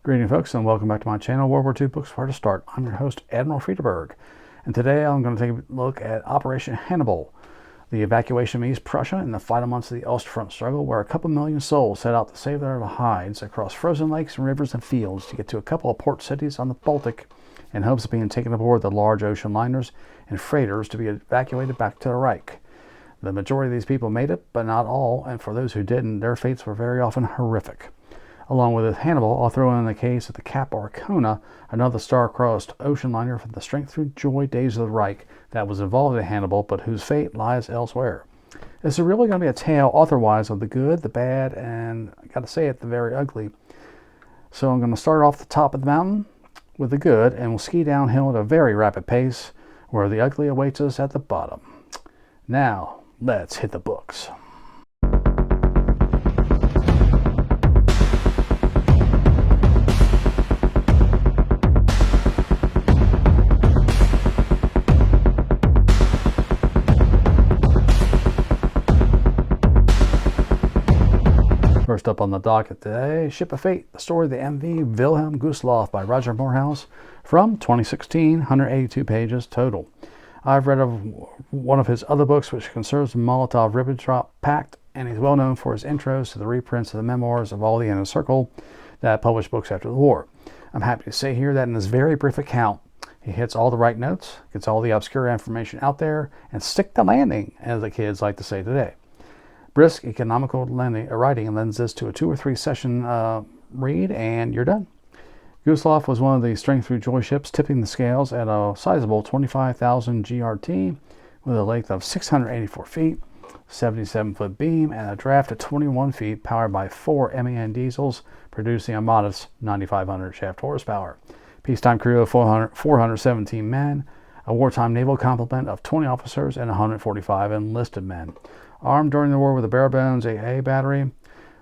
Greetings folks, and welcome back to my channel, World War II Books Where to Start. I'm your host, Admiral Friedberg, and today I'm going to take a look at Operation Hannibal, the evacuation of East Prussia in the final months of the Ostfront struggle, where a couple million souls set out to save their hides across frozen lakes and rivers and fields to get to a couple of port cities on the Baltic in hopes of being taken aboard the large ocean liners and freighters to be evacuated back to the Reich. The majority of these people made it, but not all, and for those who didn't, their fates were very often horrific. Along with Hannibal, I'll throw in the case of the Cap Arcona, another star-crossed ocean liner from the strength through joy days of the Reich that was involved in Hannibal, but whose fate lies elsewhere. This is really going to be a tale author-wise of the good, the bad, and I got to say it, the very ugly. So I'm going to start off the top of the mountain with the good, and we'll ski downhill at a very rapid pace, where the ugly awaits us at the bottom. Now, let's hit the books. First up on the docket today, Ship of Fate, the story of the MV Wilhelm Gustloff by Roger Morehouse from 2016, 182 pages total. I've read one of his other books, which concerns the Molotov-Ribbentrop Pact, and he's well known for his intros to the reprints of the memoirs of all the Inner Circle that published books after the war. I'm happy to say here that in this very brief account, he hits all the right notes, gets all the obscure information out there, and stick the landing, as the kids like to say today. Brisk, economical writing lends this to a 2 or 3 session read, and you're done. Gustloff was one of the strength through joy ships, tipping the scales at a sizable 25,000 GRT with a length of 684 feet, 77-foot beam, and a draft of 21 feet, powered by 4 MAN diesels, producing a modest 9,500 shaft horsepower. Peacetime crew of 417 men, a wartime naval complement of 20 officers, and 145 enlisted men. Armed during the war with a bare-bones AA battery.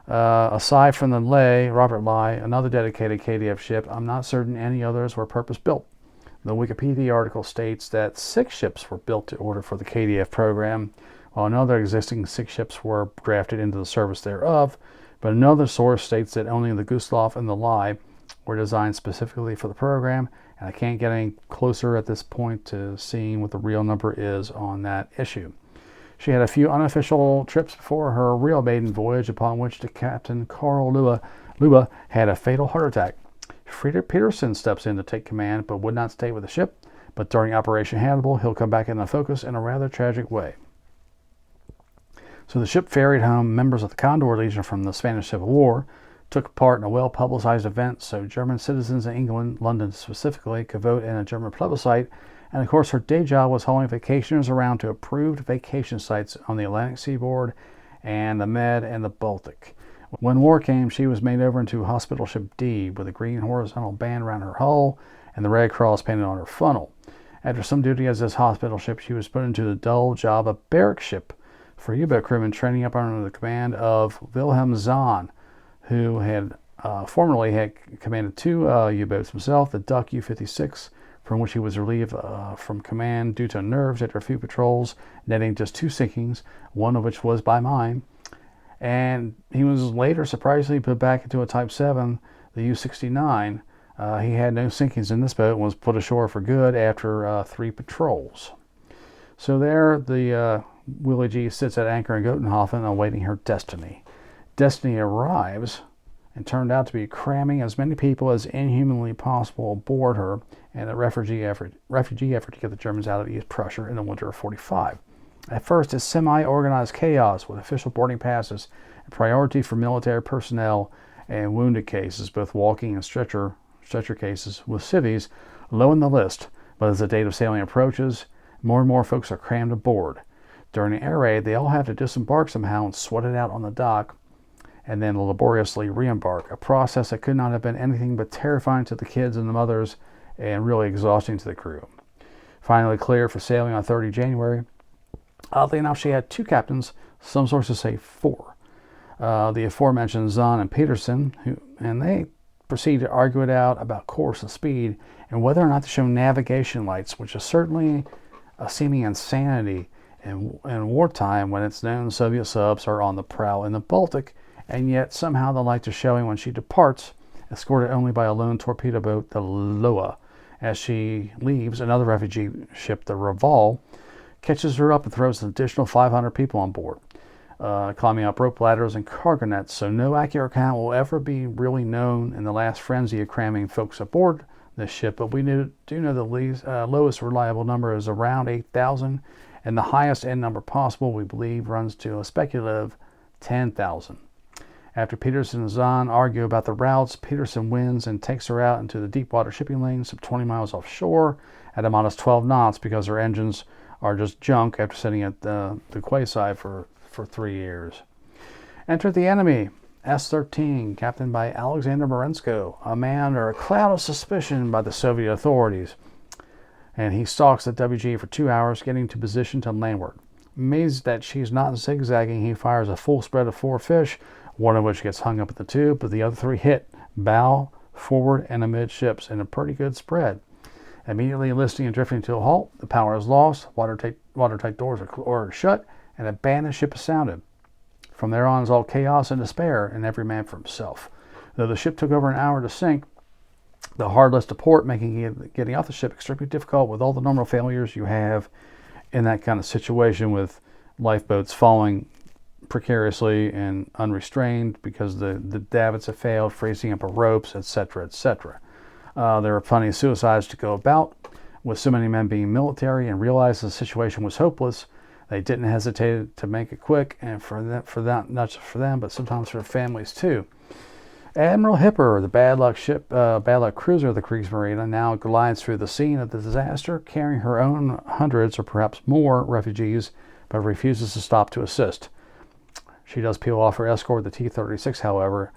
Aside from the Robert Ley, another dedicated KDF ship, I'm not certain any others were purpose-built. The Wikipedia article states that 6 ships were built to order for the KDF program, while another existing 6 ships were drafted into the service thereof, but another source states that only the Gustloff and the Ley were designed specifically for the program, and I can't get any closer at this point to seeing what the real number is on that issue. She had a few unofficial trips before her real maiden voyage, upon which the Captain Carl Luba had a fatal heart attack. Friedrich Petersen steps in to take command, but would not stay with the ship. But during Operation Hannibal, he'll come back into focus in a rather tragic way. So the ship ferried home members of the Condor Legion from the Spanish Civil War, took part in a well-publicized event so German citizens in England, London specifically, could vote in a German plebiscite. And of course, her day job was hauling vacationers around to approved vacation sites on the Atlantic seaboard and the Med and the Baltic. When war came, she was made over into Hospital Ship D with a green horizontal band around her hull and the Red Cross painted on her funnel. After some duty as this hospital ship, she was put into the dull job of barrack ship for U-boat crewmen training up under the command of Wilhelm Zahn, who had formerly had commanded 2 U-boats himself, the Duck U-56, from which he was relieved from command due to nerves after a few patrols, netting just 2 sinkings, one of which was by mine. And he was later surprisingly put back into a Type 7, the U-69. He had no sinkings in this boat and was put ashore for good after 3 patrols. So there, the Willie G sits at anchor in Gotenhofen awaiting her destiny. Destiny arrives and turned out to be cramming as many people as inhumanly possible aboard her in a refugee effort to get the Germans out of East Prussia in the winter of '45. At first, it's semi-organized chaos with official boarding passes, and priority for military personnel and wounded cases, both walking and stretcher cases, with civvies low in the list. But as the date of sailing approaches, more and more folks are crammed aboard. During the air raid, they all have to disembark somehow and sweat it out on the dock, and then laboriously re-embark, a process that could not have been anything but terrifying to the kids and the mothers and really exhausting to the crew. Finally cleared for sailing on 30 January. Oddly enough, she had 2 captains, some sources say 4. The aforementioned Zahn and Petersen, and they proceed to argue it out about course and speed and whether or not to show navigation lights, which is certainly a seeming insanity in wartime when it's known Soviet subs are on the prowl in the Baltic, and yet somehow the lights are showing when she departs escorted only by a lone torpedo boat, the Loa. As she leaves, another refugee ship, the Raval, catches her up and throws an additional 500 people on board, climbing up rope ladders and cargo nets, so no accurate count will ever be really known in the last frenzy of cramming folks aboard this ship, but we do know the lowest reliable number is around 8,000, and the highest end number possible, we believe, runs to a speculative 10,000. After Peterson and Zahn argue about the routes, Peterson wins and takes her out into the deep water shipping lanes some 20 miles offshore at a modest 12 knots because her engines are just junk after sitting at the quayside for 3 years. Enter the enemy, S-13, captained by Alexander Marensko, a man under a cloud of suspicion by the Soviet authorities. And he stalks the WG for 2 hours, getting to position to landward. Amazed that she's not zigzagging, he fires a full spread of 4 fish, one of which gets hung up at the tube, but the other 3 hit bow, forward, and amidships in a pretty good spread. Immediately enlisting and drifting to a halt, the power is lost, watertight doors are shut, and abandoned ship is sounded. From there on is all chaos and despair, and every man for himself. Though the ship took over an hour to sink, the hard list to port, making getting off the ship extremely difficult with all the normal failures you have in that kind of situation, with lifeboats falling precariously and unrestrained because the davits have failed, freezing up of ropes, etc., etc. There were plenty of suicides to go about. With so many men being military and realized the situation was hopeless, they didn't hesitate to make it quick, and for that, not just for them, but sometimes for their families too. Admiral Hipper, the bad luck cruiser of the Kriegsmarine, now glides through the scene of the disaster, carrying her own hundreds or perhaps more refugees, but refuses to stop to assist. She does peel off her escort, the T-36, however,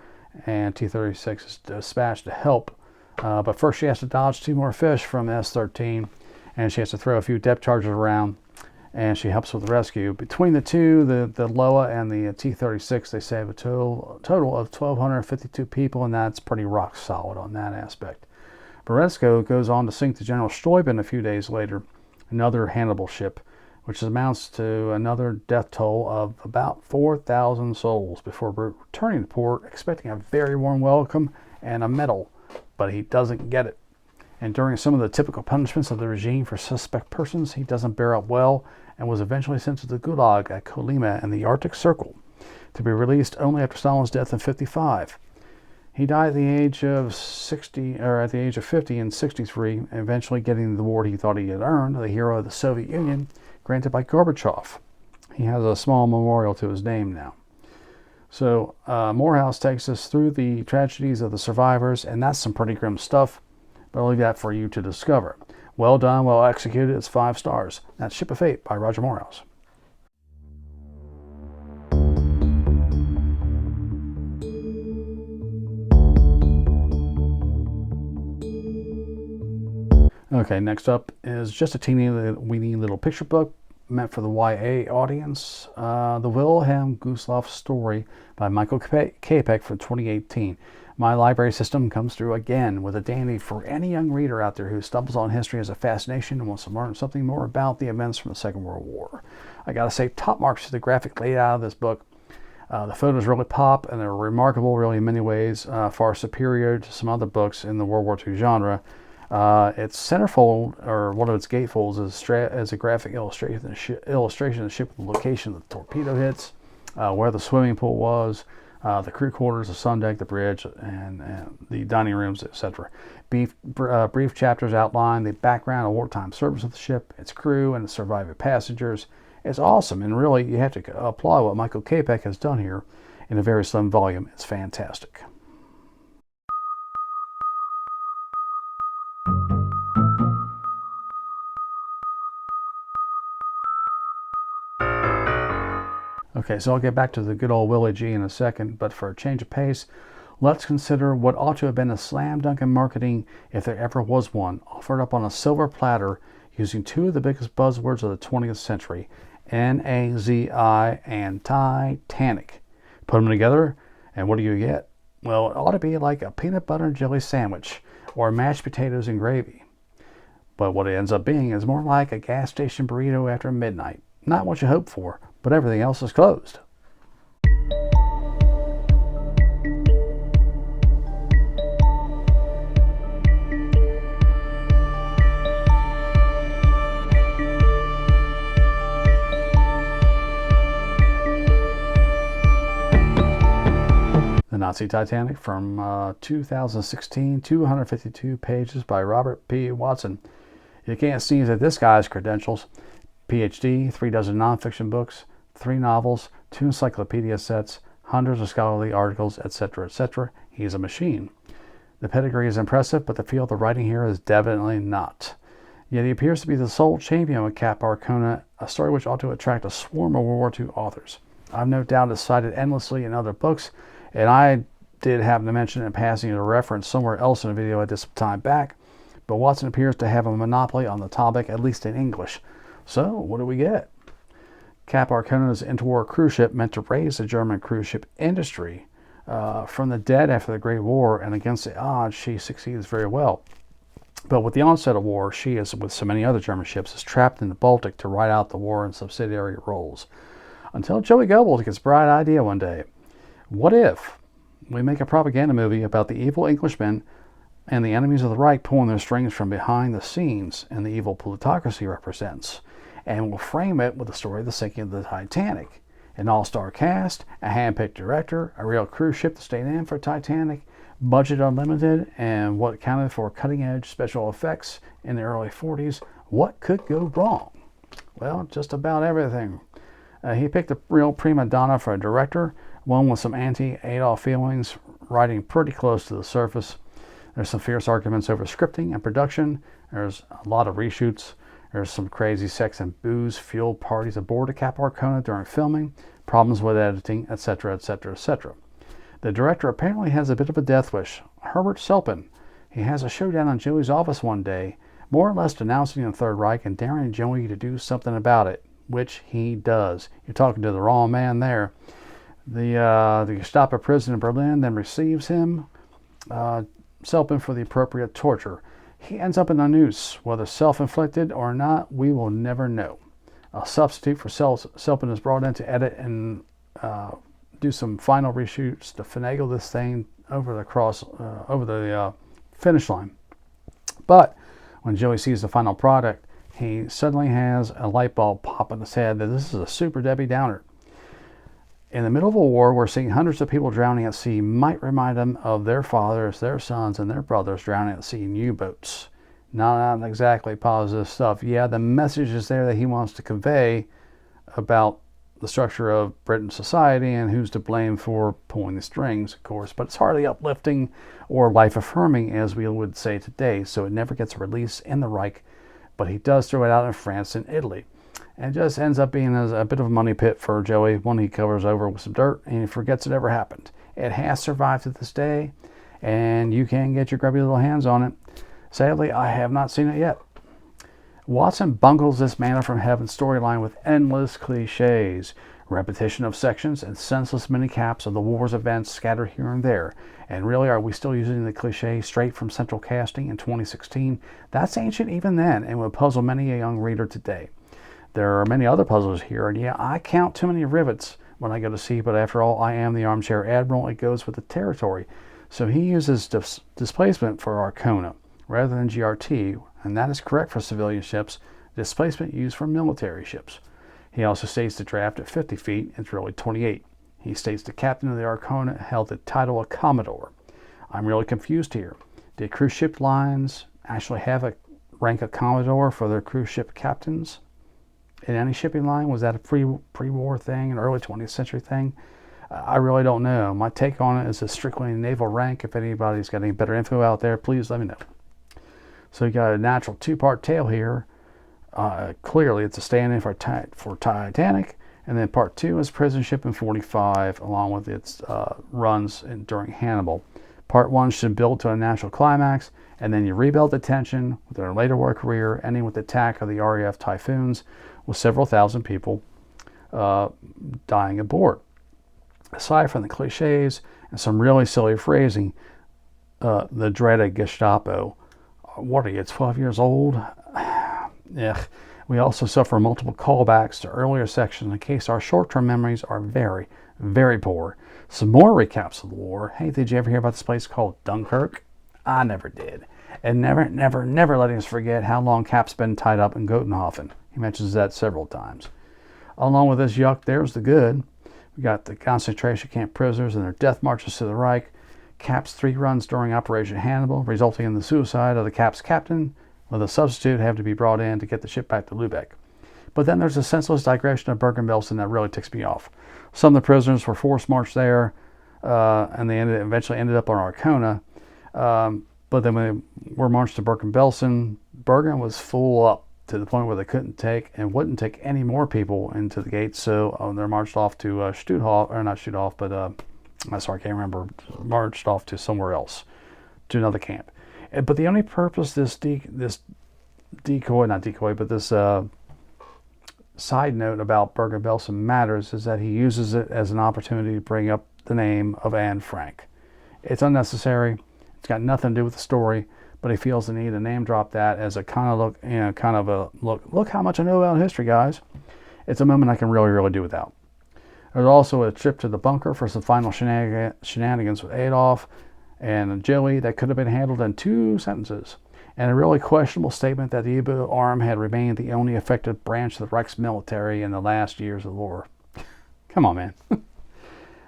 and T-36 is dispatched to help. But first she has to dodge 2 more fish from S-13, and she has to throw a few depth charges around, and she helps with the rescue. Between the two, the Loa and the T-36, they save a total of 1,252 people, and that's pretty rock solid on that aspect. Marensko goes on to sink the General Steuben a few days later, another Hannibal ship, which amounts to another death toll of about 4,000 souls before returning to port, expecting a very warm welcome and a medal, but he doesn't get it. Enduring some of the typical punishments of the regime for suspect persons, he doesn't bear up well and was eventually sent to the Gulag at Kolyma in the Arctic Circle, to be released only after Stalin's death in 1955. He died at the age of 50 in 1963, eventually getting the award he thought he had earned, the Hero of the Soviet Union, granted by Gorbachev. He has a small memorial to his name now. So Morehouse takes us through the tragedies of the survivors, and that's some pretty grim stuff, but I'll leave that for you to discover. Well done, well executed, it's 5 stars. That's Ship of Fate by Roger Morehouse. Okay, next up is just a teeny weeny little picture book meant for the YA audience. The Wilhelm Gustloff Story by Michael Capek from 2018. My library system comes through again with a dandy for any young reader out there who stumbles on history as a fascination and wants to learn something more about the events from the Second World War. I gotta say, top marks to the graphic layout of this book. The photos really pop, and they're remarkable, really, in many ways, far superior to some other books in the World War II genre. Its centerfold, or one of its gatefolds, is a graphic illustration of the ship, the location of the torpedo hits, where the swimming pool was, the crew quarters, the sun deck, the bridge, and the dining rooms, etc. Brief chapters outline the background of wartime service of the ship, its crew, and the surviving passengers. It's awesome, and really, you have to applaud what Michael Capek has done here in a very slim volume. It's fantastic. Okay, so I'll get back to the good old Willie G in a second, but for a change of pace, let's consider what ought to have been a slam dunk in marketing, if there ever was one, offered up on a silver platter using 2 of the biggest buzzwords of the 20th century, N-A-Z-I and Titanic. Put them together, and what do you get? Well, it ought to be like a peanut butter and jelly sandwich, or mashed potatoes and gravy. But what it ends up being is more like a gas station burrito after midnight. Not what you hope for, but everything else is closed. Nazi Titanic from 2016, 252 pages by Robert P. Watson. You can't sneeze at this guy's credentials. PhD, 3 dozen nonfiction books, 3 novels, 2 encyclopedia sets, hundreds of scholarly articles, etc., etc. He's a machine. The pedigree is impressive, but the field of writing here is definitely not. Yet he appears to be the sole champion with Cap Arcona, a story which ought to attract a swarm of World War II authors. I've no doubt it's cited endlessly in other books, and I did happen to mention it in passing as a reference somewhere else in a video I did some time back, but Watson appears to have a monopoly on the topic, at least in English. So, what do we get? Cap Arcona's interwar cruise ship meant to raise the German cruise ship industry from the dead after the Great War, and against the odds, she succeeds very well. But with the onset of war, she, as with so many other German ships, is trapped in the Baltic to ride out the war in subsidiary roles. Until Joey Goebbels gets a bright idea one day. What if we make a propaganda movie about the evil Englishmen and the enemies of the Reich pulling their strings from behind the scenes and the evil plutocracy represents? And we'll frame it with the story of the sinking of the Titanic. An all-star cast, a hand-picked director, a real cruise ship to stand in for Titanic, budget unlimited, and what accounted for cutting-edge special effects in the early 40s. What could go wrong? Well, just about everything. He picked a real prima donna for a director, one with some anti-Adolf feelings, writing pretty close to the surface. There's some fierce arguments over scripting and production. There's a lot of reshoots. There's some crazy sex and booze-fueled parties aboard a Cap Arcona during filming, problems with editing, etc., etc., etc. The director apparently has a bit of a death wish. Herbert Selpin. He has a showdown in Joey's office one day, more or less denouncing the Third Reich and daring Joey to do something about it, which he does. You're talking to the wrong man there. The Gestapo prison in Berlin then receives him, Selpin, for the appropriate torture. He ends up in a noose. Whether self-inflicted or not, we will never know. A substitute for Selpin is brought in to edit and do some final reshoots to finagle this thing over the finish line. But when Joey sees the final product, he suddenly has a light bulb pop in his head that this is a super Debbie Downer. In the middle of a war where seeing hundreds of people drowning at sea might remind them of their fathers, their sons, and their brothers drowning at sea in U-boats. Not exactly positive stuff. Yeah, the message is there that he wants to convey about the structure of Britain's society and who's to blame for pulling the strings, of course, but it's hardly uplifting or life-affirming, as we would say today, so it never gets a release in the Reich, but he does throw it out in France and Italy. And it just ends up being a bit of a money pit for Joey, one he covers over with some dirt, and he forgets it ever happened. It has survived to this day, and you can get your grubby little hands on it. Sadly, I have not seen it yet. Watson bungles this manna from heaven storyline with endless cliches, repetition of sections, and senseless mini-caps of the war's events scattered here and there. And really, are we still using the cliche straight from Central Casting in 2016? That's ancient even then, and would puzzle many a young reader today. There are many other puzzles here, and yeah, I count too many rivets when I go to sea, but after all, I am the armchair admiral. It goes with the territory. So he uses displacement for Arcona rather than GRT, and that is correct for civilian ships, displacement used for military ships. He also states the draft at 50 feet, it's really 28. He states the captain of the Arcona held the title of Commodore. I'm really confused here. Did cruise ship lines actually have a rank of Commodore for their cruise ship captains? In any shipping line? Was that a pre-war thing, an early 20th century thing? I really don't know. My take on it is a strictly naval rank. If anybody's got any better info out there, please let me know. So you got a natural two-part tale here. Clearly, it's a stand-in for Titanic, and then part 2 is prison ship in 45, along with its runs during Hannibal. Part 1 should build to a natural climax, and then you rebuild the tension with their later war career, ending with the attack of the RAF Typhoons, with several thousand people dying aboard. Aside from the cliches and some really silly phrasing, the dreaded Gestapo, what are you, 12 years old? Ugh. We also suffer multiple callbacks to earlier sections in case our short-term memories are very, very poor. Some more recaps of the war. Hey, did you ever hear about this place called Dunkirk? I never did. And never letting us forget how long Cap's been tied up in Gotenhofen. He mentions that several times. Along with this yuck, there's the good. We got the concentration camp prisoners and their death marches to the Reich. Cap's 3 runs during Operation Hannibal, resulting in the suicide of the Cap's captain, with a substitute having to be brought in to get the ship back to Lubeck. But then there's a senseless digression of Bergen-Belsen that really ticks me off. Some of the prisoners were forced marched there, and they eventually ended up on Arkona. But then when they were marched to Bergen-Belsen, Bergen was full up to the point where they couldn't take and wouldn't take any more people into the gates. So they're marched off to Stutthof, or not Stutthof, but I can't remember. Marched off to somewhere else, to another camp. But the only purpose this side note about Bergen-Belsen matters is that he uses it as an opportunity to bring up the name of Anne Frank. It's unnecessary. It's got nothing to do with the story, but he feels the need to name drop that as a look how much I know about history, guys. It's a moment I can really do without. There's also a trip to the bunker for some final shenanigans with Adolf and Joey that could have been handled in 2 sentences, and a really questionable statement that the U-boat arm had remained the only effective branch of the Reich's military in the last years of the war. Come on, man.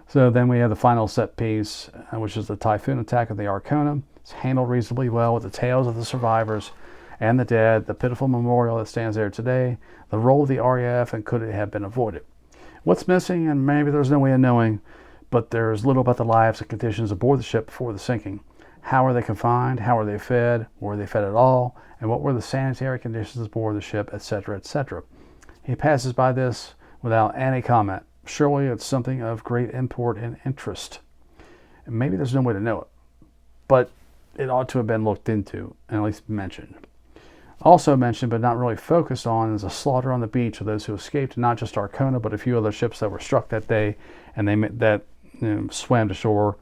So then we have the final set piece, which is the typhoon attack of the Arkona. It's handled reasonably well with the tales of the survivors and the dead, the pitiful memorial that stands there today, the role of the RAF, and could it have been avoided. What's missing, and maybe there's no way of knowing, but there's little about the lives and conditions aboard the ship before the sinking. How were they confined? How were they fed? Were they fed at all? And what were the sanitary conditions aboard the ship, etc., etc.? He passes by this without any comment. Surely it's something of great import and interest. And maybe there's no way to know it, but it ought to have been looked into and at least mentioned. Also mentioned, but not really focused on, is a slaughter on the beach of those who escaped, not just Arkona, but a few other ships that were struck that day, and they swam to shore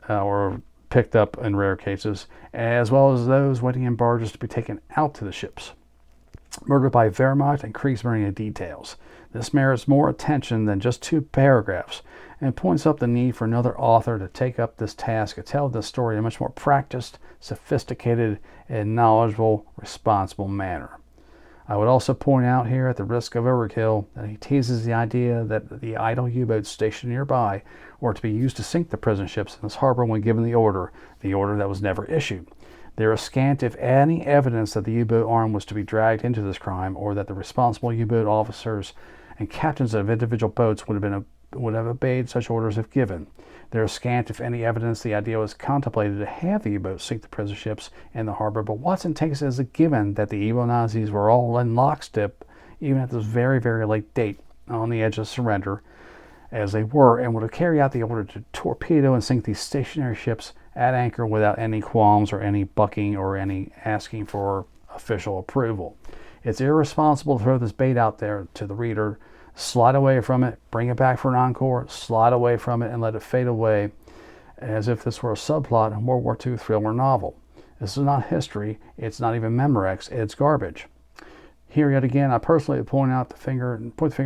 or picked up in rare cases, as well as those waiting in barges to be taken out to the ships. Murdered by Wehrmacht and Kriegsmarine details. This merits more attention than just 2 paragraphs, and points up the need for another author to take up this task and tell this story in a much more practiced, sophisticated, and knowledgeable, responsible manner. I would also point out here, at the risk of overkill, that he teases the idea that the idle U-boats stationed nearby were to be used to sink the prison ships in this harbor when given the order that was never issued. There is scant, if any, evidence that the U-boat arm was to be dragged into this crime, or that the responsible U-boat officers and captains of individual boats would have obeyed such orders if given. There is scant, if any, evidence the idea was contemplated to have the U-boats sink the prison ships in the harbor, but Watson takes it as a given that the evil Nazis were all in lockstep, even at this very late date, on the edge of surrender, as they were, and would have carried out the order to torpedo and sink these stationary ships at anchor without any qualms or any bucking or any asking for official approval. It's irresponsible to throw this bait out there to the reader, slide away from it, bring it back for an encore, slide away from it, and let it fade away as if this were a subplot in a World War II thriller novel. This is not history. It's not even Memorex. It's garbage. Here yet again, I personally point the finger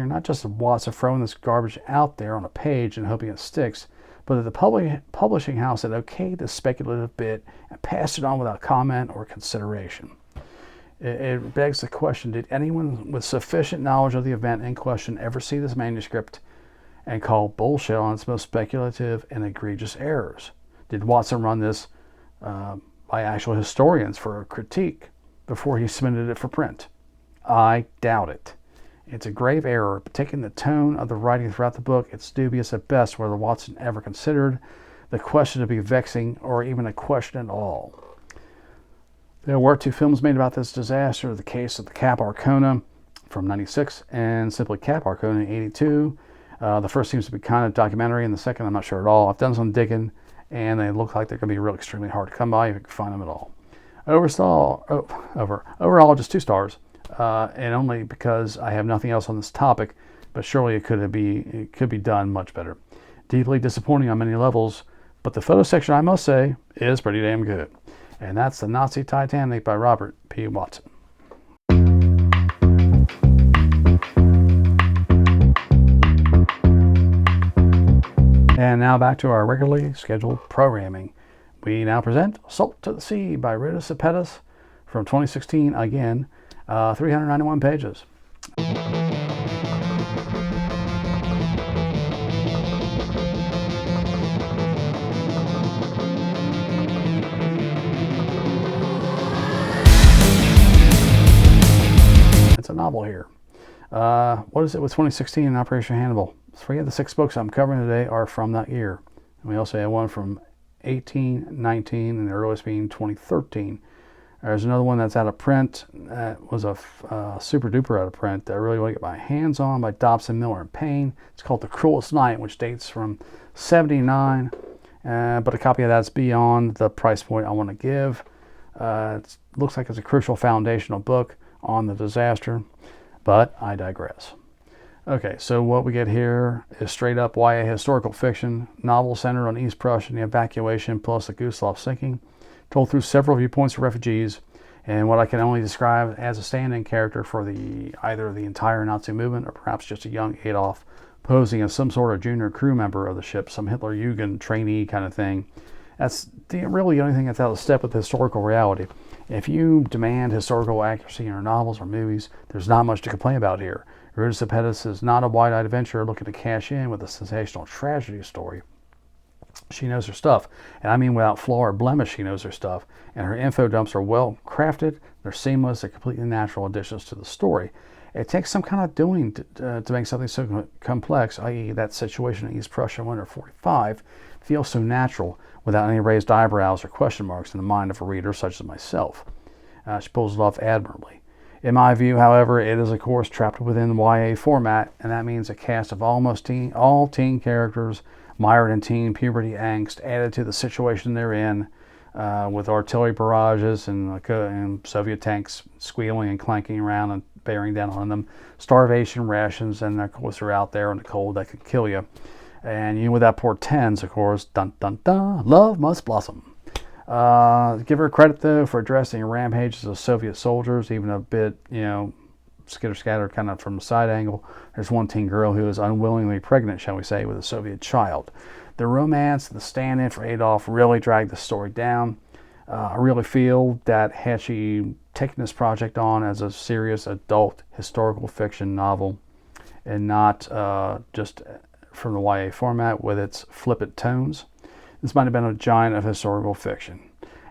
not just at Watson throwing this garbage out there on a page and hoping it sticks, but that the publishing house had okayed this speculative bit and passed it on without comment or consideration. It begs the question, did anyone with sufficient knowledge of the event in question ever see this manuscript and call bullshit on its most speculative and egregious errors? Did Watson run this by actual historians for a critique before he submitted it for print? I doubt it. It's a grave error, but taking the tone of the writing throughout the book, it's dubious at best whether Watson ever considered the question to be vexing or even a question at all. There were 2 films made about this disaster, the case of the Cap Arkona from 96 and simply Cap Arkona in 82. The first seems to be kind of documentary, and the second I'm not sure at all. I've done some digging, and they look like they're going to be really extremely hard to come by if you can find them at all. Overall, just 2 stars, and only because I have nothing else on this topic, but surely it could be done much better. Deeply disappointing on many levels, but the photo section, I must say, is pretty damn good. And that's The Nazi Titanic by Robert P. Watson. And now back to our regularly scheduled programming. We now present Salt to the Sea by Rita Sepetys from 2016, again, 391 pages. novel here. What is it with 2016 and Operation Hannibal? 3 of the 6 books I'm covering today are from that year. And we also have one from 18, 19, and the earliest being 2013. There's another one that's out of print. That was a super duper out of print that I really want to get my hands on, by Dobson, Miller, and Payne. It's called The Cruelest Night, which dates from 79. But a copy of that's beyond the price point I want to give. It looks like it's a crucial foundational book on the disaster, but I digress. Okay, so what we get here is straight up YA historical fiction, novel centered on East Prussia and the evacuation plus the Gustav sinking, told through several viewpoints of refugees, and what I can only describe as a stand-in character for either the entire Nazi movement or perhaps just a young Adolf posing as some sort of junior crew member of the ship, some Hitler Jugend trainee kind of thing. That's really the only thing that's out of step with historical reality. If you demand historical accuracy in your novels or movies, there's not much to complain about here. Rita Pettis is not a wide-eyed adventurer looking to cash in with a sensational tragedy story. She knows her stuff, and I mean without flaw or blemish. She knows her stuff, and her info dumps are well crafted. They're seamless. They're completely natural additions to the story. It takes some kind of doing to make something so complex, i.e. that situation in East Prussia winter 45, feel so natural without any raised eyebrows or question marks in the mind of a reader such as myself. She pulls it off admirably. In my view, however, it is of course trapped within the YA format, and that means a cast of almost all teen characters mired in teen puberty angst added to the situation they're in, with artillery barrages and Soviet tanks squealing and clanking around and bearing down on them, starvation rations, and of course they're out there in the cold that could kill you. And you know what that portends, of course, dun dun dun, love must blossom. Give her credit though for addressing rampages of Soviet soldiers, even a bit, skitter scatter kind of from a side angle. There's one teen girl who is unwillingly pregnant, shall we say, with a Soviet child. The romance, the stand-in for Adolf really dragged the story down. I really feel that had she taken this project on as a serious adult historical fiction novel and not just from the YA format with its flippant tones, this might have been a giant of historical fiction.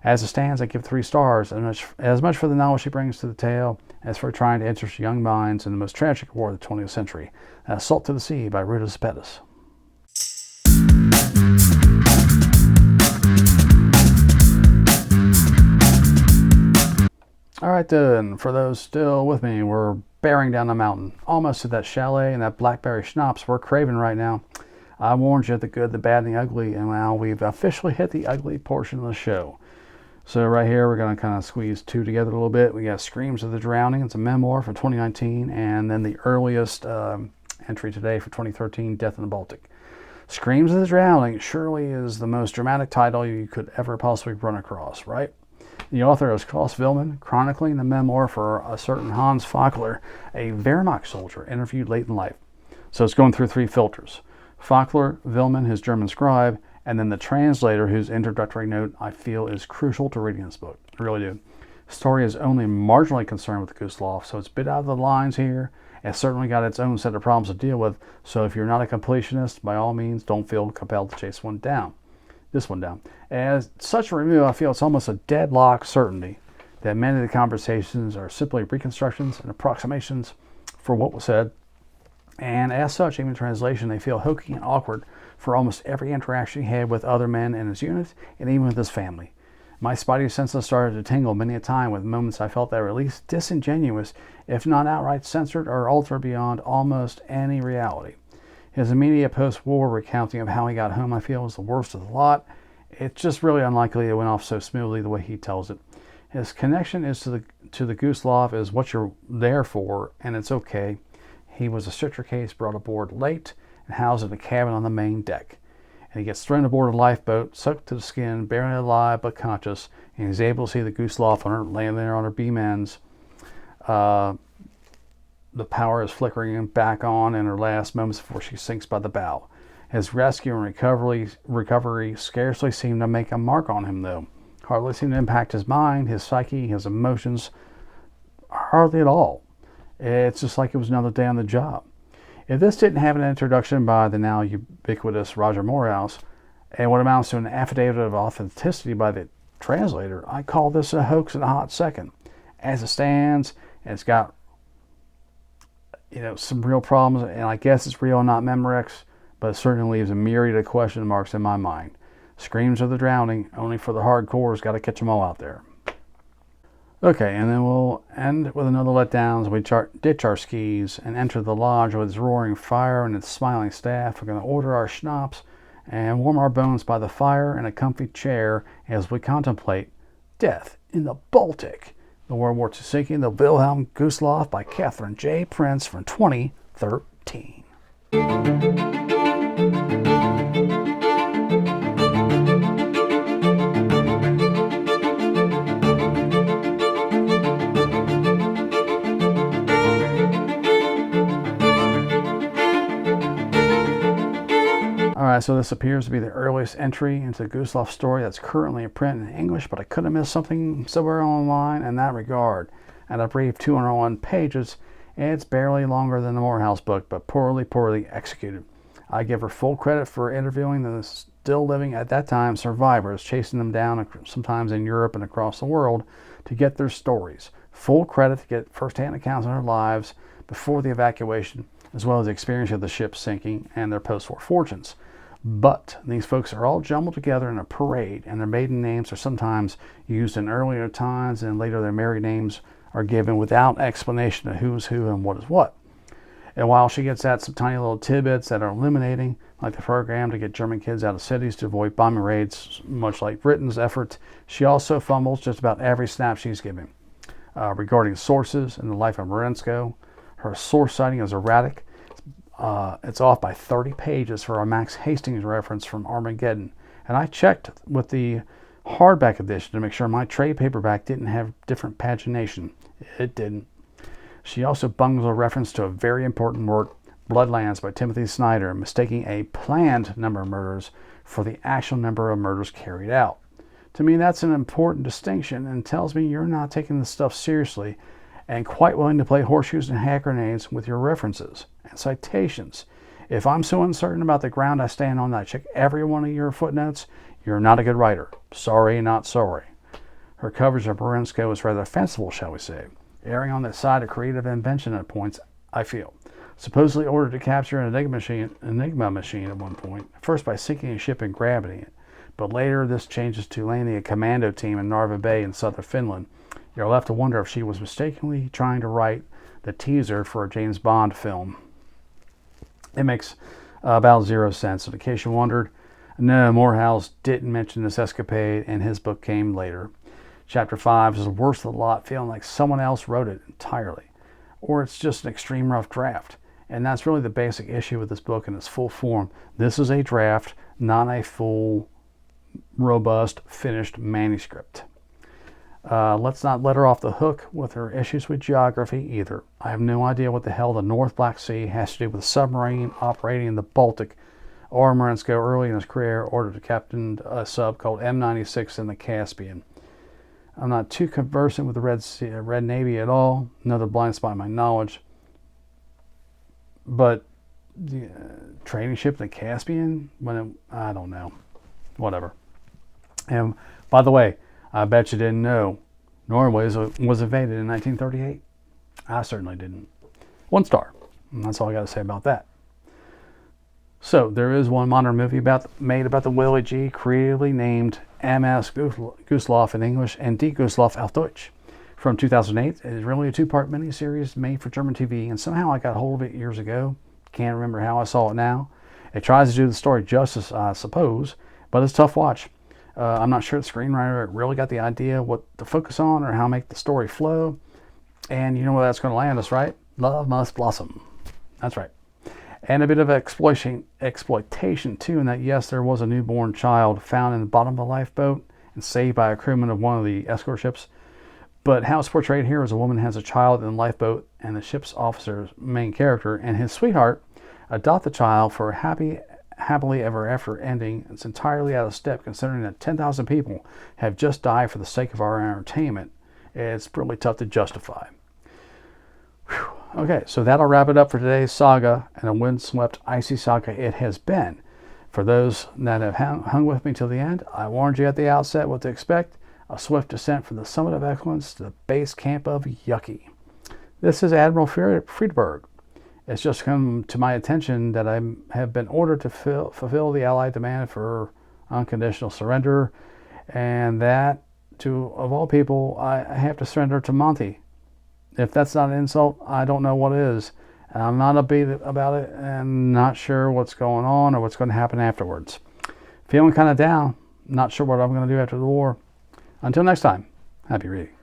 As it stands, I give 3 stars, as much for the knowledge she brings to the tale as for trying to interest young minds in the most tragic war of the 20th century. Salt to the Sea by Rita Pettis. All right then, for those still with me, we're bearing down the mountain, almost to that chalet and that blackberry schnapps we're craving right now. I warned you, the good, the bad, and the ugly, and now we've officially hit the ugly portion of the show. So right here, we're going to kind of squeeze 2 together a little bit. We got Screams of the Drowning. It's a memoir from 2019, and then the earliest entry today for 2013, Death in the Baltic. Screams of the Drowning surely is the most dramatic title you could ever possibly run across, right? The author is Klaus Willmann, chronicling the memoir for a certain Hans Fakler, a Wehrmacht soldier interviewed late in life. So it's going through 3 filters. Fakler, Willmann, his German scribe, and then the translator, whose introductory note I feel is crucial to reading this book. I really do. The story is only marginally concerned with Gustav, so it's a bit out of the lines here. It's certainly got its own set of problems to deal with, so if you're not a completionist, by all means, don't feel compelled to chase this one down. As such a review, I feel it's almost a deadlock certainty that many of the conversations are simply reconstructions and approximations for what was said, and as such, even in translation, they feel hokey and awkward for almost every interaction he had with other men in his unit, and even with his family. My spidey senses started to tingle many a time with moments I felt that were at least disingenuous, if not outright censored or altered beyond almost any reality. His immediate post-war recounting of how he got home, I feel, was the worst of the lot. It's just really unlikely it went off so smoothly the way he tells it. His connection is to the Gustav is what you're there for, and it's okay. He was a stretcher case brought aboard late and housed in a cabin on the main deck. And he gets thrown aboard a lifeboat, sucked to the skin, barely alive but conscious, and he's able to see the Gustav on her, laying there on her beam ends. The power is flickering back on in her last moments before she sinks by the bow. His rescue and recovery scarcely seem to make a mark on him, though. Hardly seem to impact his mind, his psyche, his emotions. Hardly at all. It's just like it was another day on the job. If this didn't have an introduction by the now ubiquitous Roger Morehouse, and what amounts to an affidavit of authenticity by the translator, I call this a hoax in a hot second. As it stands, it's got some real problems, and I guess it's real, not Memorex, but it certainly leaves a myriad of question marks in my mind. Screams of the drowning, only for the hardcores, got to catch them all out there. Okay, and then we'll end with another letdown as we ditch our skis and enter the lodge with its roaring fire and its smiling staff. We're going to order our schnapps and warm our bones by the fire in a comfy chair as we contemplate Death in the Baltic, the World War II sinking, the Wilhelm Gustloff by Catherine J. Prince from 2013. Alright, so this appears to be the earliest entry into the Gustloff story that's currently in print in English, but I could have missed something somewhere online in that regard. At a brief 201 pages, it's barely longer than the Morehouse book, but poorly executed. I give her full credit for interviewing the still living at that time survivors, chasing them down sometimes in Europe and across the world to get their stories. Full credit to get first-hand accounts of their lives before the evacuation, as well as the experience of the ship sinking and their post-war fortunes. But these folks are all jumbled together in a parade, and their maiden names are sometimes used in earlier times, and later their married names are given without explanation of who's who and what is what. And while she gets at some tiny little tidbits that are illuminating, like the program to get German kids out of cities to avoid bombing raids, much like Britain's effort, she also fumbles just about every snap she's given. Regarding sources in the life of Marensko, her source citing is erratic. It's off by 30 pages for a Max Hastings reference from Armageddon. And I checked with the hardback edition to make sure my trade paperback didn't have different pagination. It didn't. She also bungles a reference to a very important work, Bloodlands by Timothy Snyder, mistaking a planned number of murders for the actual number of murders carried out. To me, that's an important distinction and tells me you're not taking this stuff seriously and quite willing to play horseshoes and hand grenades with your references and citations. If I'm so uncertain about the ground I stand on that I check every one of your footnotes, you're not a good writer. Sorry, not sorry. Her coverage of Marensko is rather fanciful, shall we say, erring on the side of creative invention at points, I feel. Supposedly ordered to capture an Enigma machine at one point, first by sinking a ship and grabbing it, but later this changes to landing a commando team in Narva Bay in southern Finland. You're left to wonder if she was mistakenly trying to write the teaser for a James Bond film. It makes about 0 sense. In case you wondered, no, Morehouse didn't mention this escapade, and his book came later. Chapter 5 is the worst of the lot, feeling like someone else wrote it entirely, or it's just an extreme rough draft. And that's really the basic issue with this book in its full form. This is a draft, not a full, robust, finished manuscript. Let's not let her off the hook with her issues with geography either. I have no idea what the hell the North Black Sea has to do with a submarine operating in the Baltic, or Marensko early in his career ordered to captain a sub called M96 in the Caspian. I'm not too conversant with the Red Navy at all, another blind spot in my knowledge. But the training ship in the Caspian, I don't know. Whatever. And by the way, I bet you didn't know Norway was invaded in 1938. I certainly didn't. 1 star. And that's all I got to say about that. So there is one modern movie made about the Willie G, creatively named MS Gustloff in English and Die Gustloff auf Deutsch from 2008. It is really a 2-part miniseries made for German TV, and somehow I got hold of it years ago. Can't remember how I saw it now. It tries to do the story justice, I suppose, but it's a tough watch. I'm not sure the screenwriter really got the idea what to focus on or how to make the story flow. And you know where that's going to land us, right? Love must blossom. That's right. And a bit of exploitation too, in that yes, there was a newborn child found in the bottom of a lifeboat and saved by a crewman of one of the escort ships. But how it's portrayed here is a woman has a child in the lifeboat, and the ship's officer's main character and his sweetheart adopt the child for a happily ever after ending. It's entirely out of step considering that 10,000 people have just died for the sake of our entertainment. It's really tough to justify. Whew. Okay, so that'll wrap it up for today's saga, and a windswept, icy saga it has been. For those that have hung with me till the end, I warned you at the outset what to expect: a swift descent from the summit of excellence to the base camp of yucky. This is Admiral Friedberg. It's just come to my attention that I have been ordered to fulfill the Allied demand for unconditional surrender, and that, of all people, I have to surrender to Monty. If that's not an insult, I don't know what is. And I'm not upbeat about it and not sure what's going on or what's going to happen afterwards. Feeling kind of down, not sure what I'm going to do after the war. Until next time, happy reading.